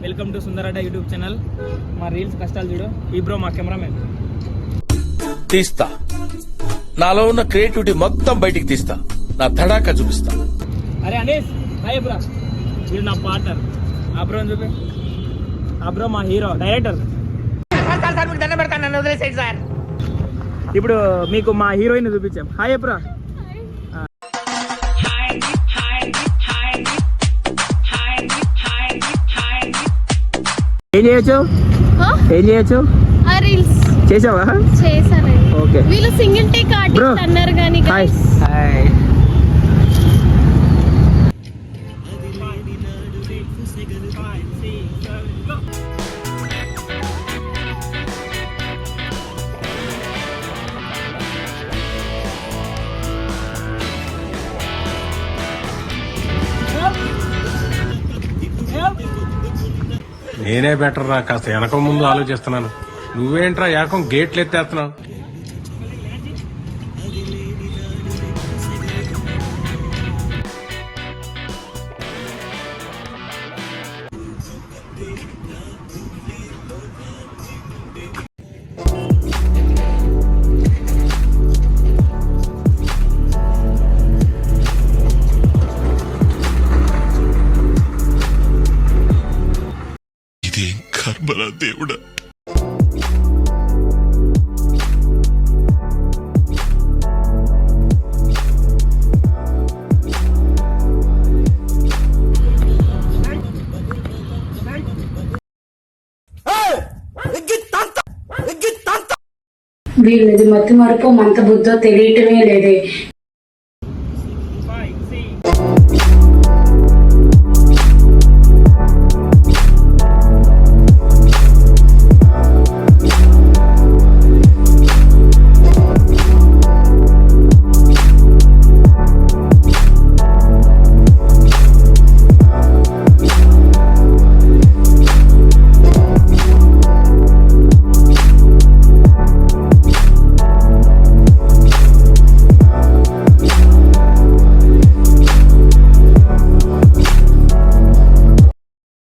Welcome to సుందరట YouTube channel. మా reels కష్టాలు చూడు. ఈ బ్రో మా కెమెరామెన్. తీస్తా, నాలో ఉన్న క్రియేటివిటీ మొత్తం బయటికి తీస్తా, నా తడాకా చూపిస్తా. అరే అనేష్ హాయ్ బ్రో. వీడు నా పార్ట్నర్. ఆ బ్రో చూపి. ఆ బ్రో మా హీరో డైరెక్టర్. ఇప్పుడు మీకు మా హీరోయిన్ చూపించాం. Hi bro. ఏం చేయొచ్చు ఏం చేయొచ్చు రీల్స్ చేసావా? చేశాను. ఓకే. వీళ్ళు సింగిల్ టేక్ ఆర్టిస్ట్ అన్నారు కానీ హాయ్ హాయ్. నేనే బెటర్ రా, కాస్త వెనక ముందు ఆలోచిస్తున్నాను. నువ్వేంట్రా ఏకం గేట్లు ఎత్తేస్తున్నావు? కర్మరా దేవుడా. వీళ్ళది మతి మరపు మంత బుద్ధో తెలియటమే లేదే.